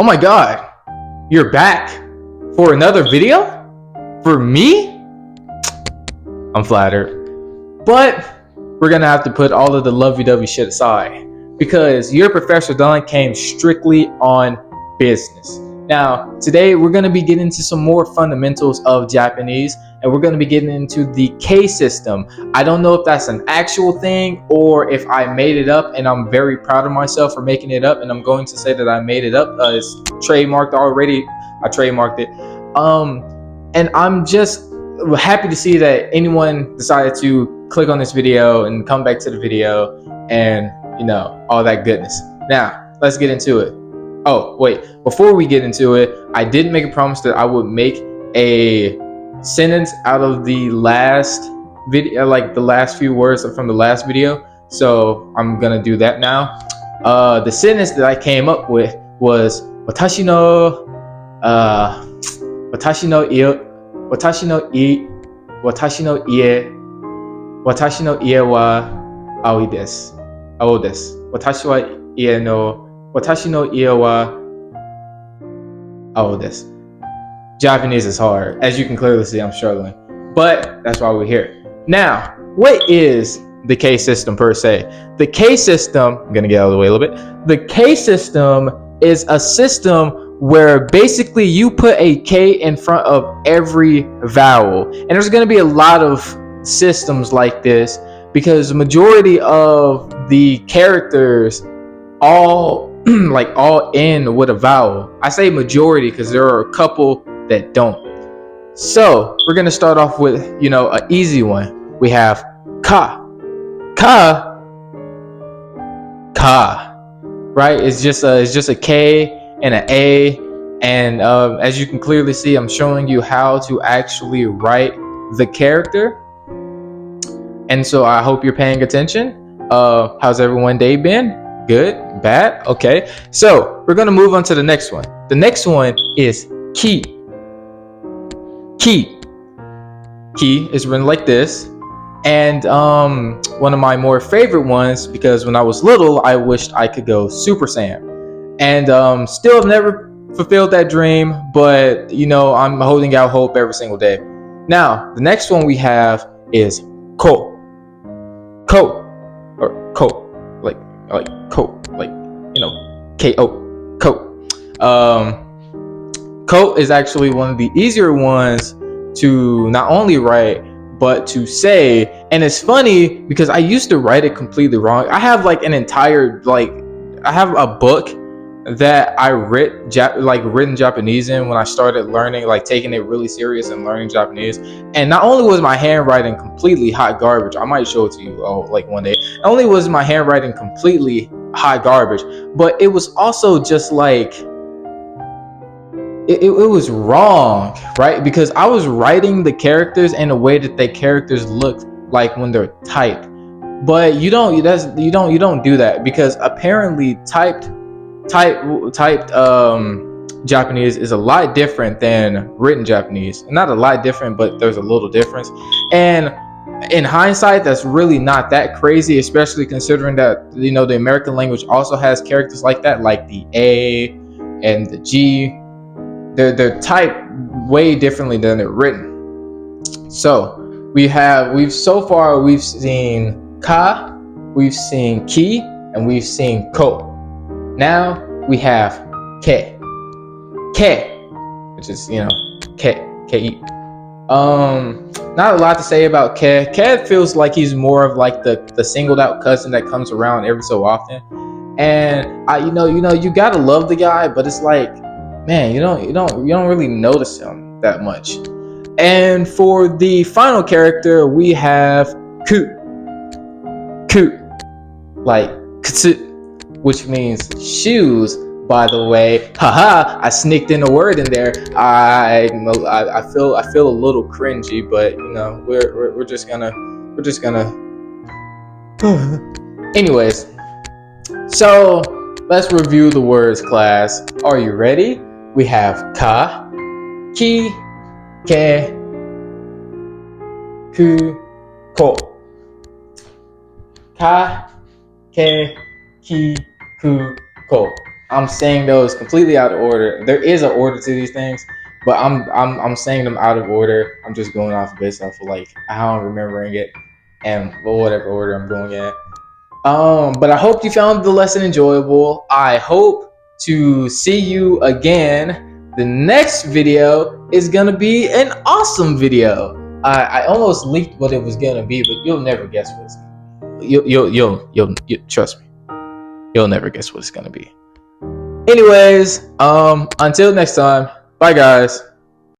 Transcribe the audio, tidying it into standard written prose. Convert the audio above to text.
Oh my god, you're back for another video? For me? I'm flattered. But we're gonna have to put all of the lovey-dovey shit aside because your Professor Don came strictly on business. Now, today we're gonna be getting into some more fundamentals of Japanese, and we're gonna be getting into the K system. I don't know if that's an actual thing or if I made it up, and I'm very proud of myself for making it up, and I'm going to say that I made it up. It's trademarked already. I trademarked it. And I'm just happy to see that anyone decided to click on this video and come back to the video and, you know, all that goodness. Now, let's get into it. Oh, wait, before we get into it, I did make a promise that I would make a sentence out of the last video, like the last few words from the last video. So I'm gonna do that now. The sentence that I came up with was watashi no ie wa aoi desu. Ao desu. Watashi no ie wa ao desu. Japanese is hard. As you can clearly see, I'm struggling. But that's why we're here. Now, what is the K system per se? The K system, I'm gonna get out of the way a little bit. The K system is a system where basically you put a K in front of every vowel. And there's gonna be a lot of systems like this because the majority of the characters all all end with a vowel. I say majority because there are a couple that don't. So we're gonna start off with, you know, an easy one. We have ka. Ka, right? It's just a K and an A, and as you can clearly see, I'm showing you how to actually write the character. And so I hope you're paying attention. How's everyone day been? Good? Bad? Okay. So we're gonna move on to the next one. The next one is ki. Ki is written like this. And one of my more favorite ones, because when I was little, I wished I could go Super Saiyan. And still have never fulfilled that dream, but you know, I'm holding out hope every single day. Now, the next one we have is ko. Or ko. Like ko, like, you know, K-O, ko. Ko is actually one of the easier ones to not only write, but to say. And it's funny because I used to write it completely wrong. I have like an entire, I have a book that I written Japanese in when I started learning, like taking it really serious and learning Japanese. And not only was my handwriting completely hot garbage, I might show it to you like one day. Not only was my handwriting completely hot garbage, but it was also just like it was wrong, right? Because I was writing the characters in a way that the characters look like when they're typed. But you don't do that, because apparently typed Japanese is a lot different than written Japanese. Not a lot different, but there's a little difference. And in hindsight, that's really not that crazy, especially considering that, you know, the American language also has characters like that, like the A and the G. They're typed way differently than they're written. So we've seen ka, we've seen ki, and we've seen ko. Now we have ke, which is, you know, ke. Not a lot to say about ke. Ke feels like he's more of like the singled out cousin that comes around every so often. And you gotta love the guy, but it's like, man, you don't really notice him that much. And for the final character, we have ku, like kutsu, which means shoes. By the way, haha, I sneaked in a word in there. I feel a little cringy, but you know, we're just gonna. Anyways, so let's review the words, class. Are you ready? We have ka, ki, ke, ku, ko. Ka, ke, ki, ku, ko. I'm saying those completely out of order. There is an order to these things, but I'm saying them out of order. I'm just going off based off of like how I'm remembering it and whatever order I'm going in. But I hope you found the lesson enjoyable. I hope to see you again. The next video is gonna be an awesome video. I almost leaked what it was gonna be, but you'll never guess what it's gonna be. You'll trust me. You'll never guess what it's gonna be. Anyways, until next time, bye guys.